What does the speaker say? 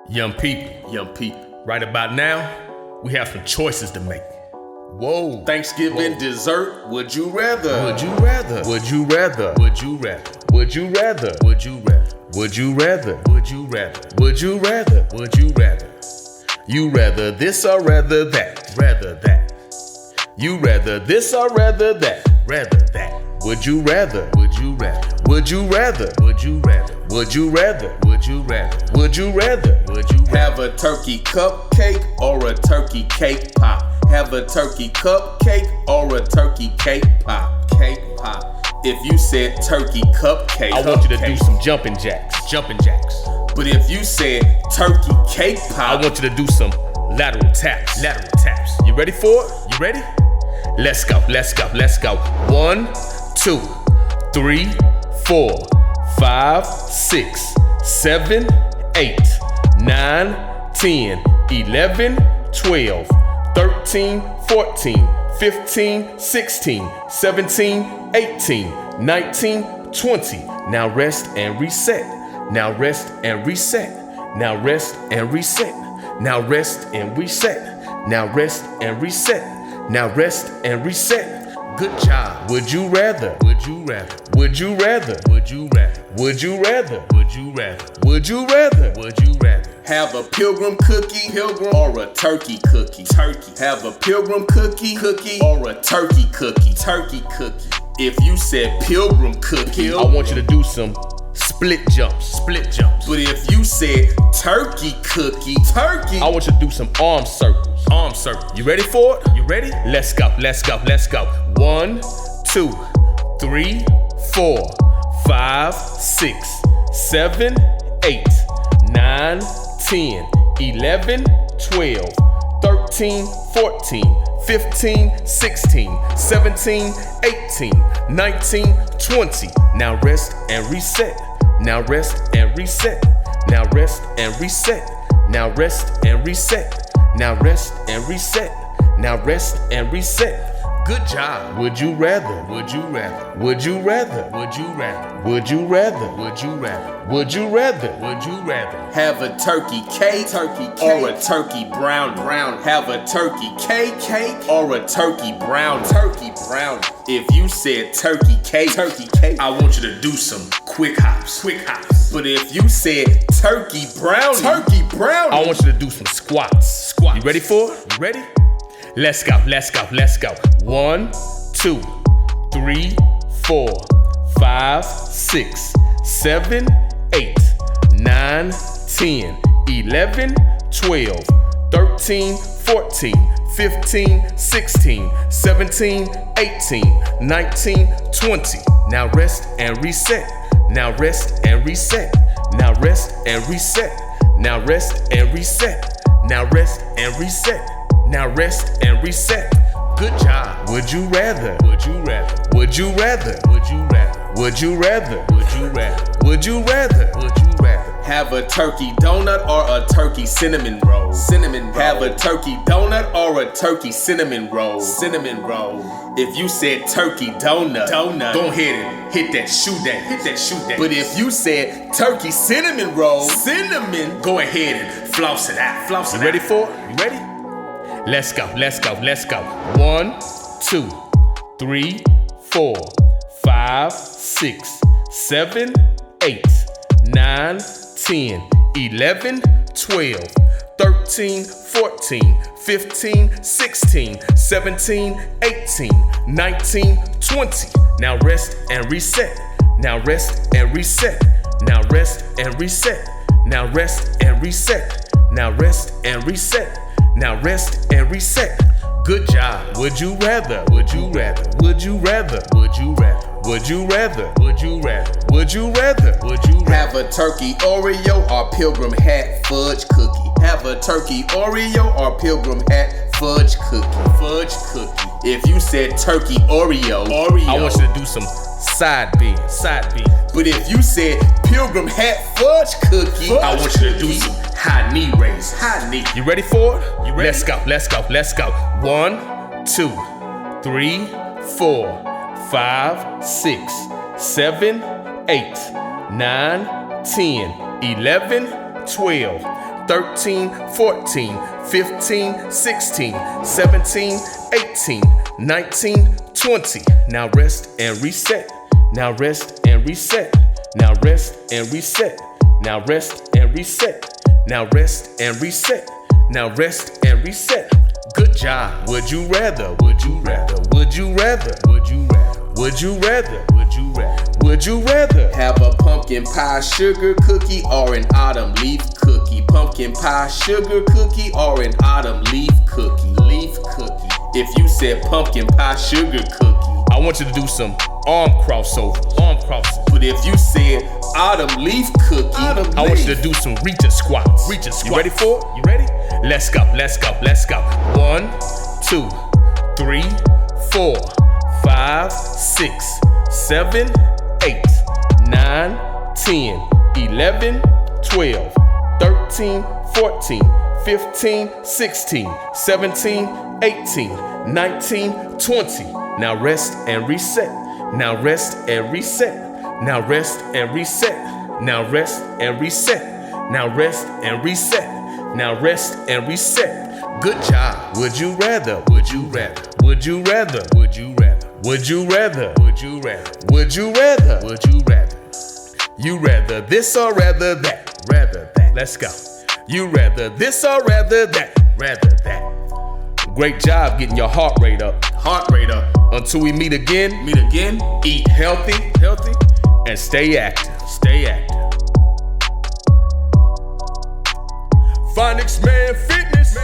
Young people, right about now, we have some choices to make. Whoa. Thanksgiving dessert, would you rather? Would you rather? Would you rather? Would you rather? Would you rather? Would you rather? Would you rather? Would you rather? Would you rather? Would you rather? You rather this or rather that? Rather that. You rather this or rather that? Rather that. Would you rather? Would you rather? Would you rather? Would you rather? Would you rather? Would you rather? Would you rather? Would you rather? Have a turkey cupcake or a turkey cake pop? Have a turkey cupcake or a turkey cake pop? Cake pop. If you said turkey cupcake, I want you to do some jumping jacks. Jumping jacks. But if you said turkey cake pop, I want you to do some lateral taps. Lateral taps. You ready for it? You ready? Let's go. Let's go. Let's go. 1, 2, 3, 4, 5, 6, 7, 8, 9, 10, 11, 12, 13, 14, 15, 16, 17, 18, 19, 20. Now rest and reset. Now rest and reset. Now rest and reset. Now rest and reset. Now rest and reset. Now rest and reset. Good job. Would you rather? Would you rather? Would you rather? Would you rather? Would you rather? Would you rather? Would you rather? Would you rather? Have a Pilgrim cookie, or a turkey cookie, turkey. Have a Pilgrim cookie, or a turkey cookie, turkey cookie. If you said Pilgrim cookie, I want you to do some split jumps. Split jumps. But if you said turkey cookie, turkey, I want you to do some arm circles. Arm circle. You ready for it? You ready? Let's go. Let's go. Let's go. 1, 2, 3, 4, 5, 6, 7, 8, 9, 10, 11, 12, 13, 14, 15, 16, 17, 18, 19, 20. Now rest and reset. Now rest and reset. Now rest and reset. Now rest and reset. Now rest and reset. Now rest and reset. Good job. Would you rather? Would you rather? Would you rather? Would you rather? Would you rather? Would you rather? Would you rather? Would you rather? Have a turkey cake, or a turkey brownie. Have a turkey cake, or a turkey brownie. If you said turkey cake, I want you to do some quick hops. But if you said turkey brownie, I want you to do some squats. You ready for it? You ready? Let's go. Let's go. Let's go. 1, 2, 3, 4, 5, 6, 7, 8, 9, 10, 11, 12, 13, 14, 15, 16, 17, 18, 19, 20. Now rest and reset. Now rest and reset. Now rest and reset. Now rest and reset. Now rest and reset. Now rest and reset. Good job. Would you rather? Would you rather? Would you rather? Would you rather? Would you rather? Would you rather? Would you rather? Would you rather? Have a turkey donut or a turkey cinnamon roll. Have a turkey donut or a turkey cinnamon roll. If you said turkey donut, go ahead and hit that, shoot that. But if you said turkey cinnamon roll, go ahead and floss it out. You ready for it? You ready? Let's go. Let's go. Let's go. 1, 2, 3, 4, 5, 6, 7, 8, 9, 10, 11, 12, 13, 14, 15, 16, 17, 18, 19, 20. Now rest and reset. Now rest and reset. Now rest and reset. Now rest and reset. Now rest and reset. Now rest and reset. Good job. Would you rather? Would you rather? Would you rather? Would you rather? Would you rather? Would you rather? Would you rather? Would you rather? Have a turkey Oreo or Pilgrim hat fudge cookie. Have a turkey Oreo or Pilgrim hat fudge cookie. If you said turkey Oreo, I want you to do some side beans. But if you said Pilgrim hat fudge cookie, I want you to do some high knee raise. You ready for it? You ready? Let's go. Let's go. Let's go. 1, 2, 3, 4, 5, 6, 7, 8, 9, 10, 11, 12, 13, 14, 15, 16, 17, 18, 19, 20. Now rest and reset. Now rest and reset. Now rest and reset. Now rest and reset. Now rest and reset. Now rest and reset. Good job. Would you rather? Would you rather? Would you rather? Would you rather? Would you rather? Would you rather? Would you rather have a pumpkin pie sugar cookie or an autumn leaf cookie? Pumpkin pie sugar cookie or an autumn leaf cookie? Leaf cookie. If you said pumpkin pie sugar cookie, I want you to do some arm crossovers. Arm crosses. But if you said autumn leaf cookie, I want you to do some reaching squats. Reaching squats. You ready for it? You ready? Let's go. Let's go. Let's go. 1, 2, 3, 4, 5, 6, 7, 8, 9, 10, 11, 12, 13, 14, 15, 16, 17, 18, 19, 20. Now rest and reset. Now rest and reset. Now rest and reset. Now rest and reset. Now rest and reset. Now rest and reset. Good job. Would you rather? Would you rather? Would you rather? Would you rather? Would you rather? Would you rather? Would you rather? Would you rather? You rather this or rather that? Rather that. Let's go. You rather this or rather that? Rather that. Great job getting your heart rate up. Heart rate up. Until we meet again. Meet again. Eat healthy. Healthy. And stay active. Stay active. PhonicsMan Fitness.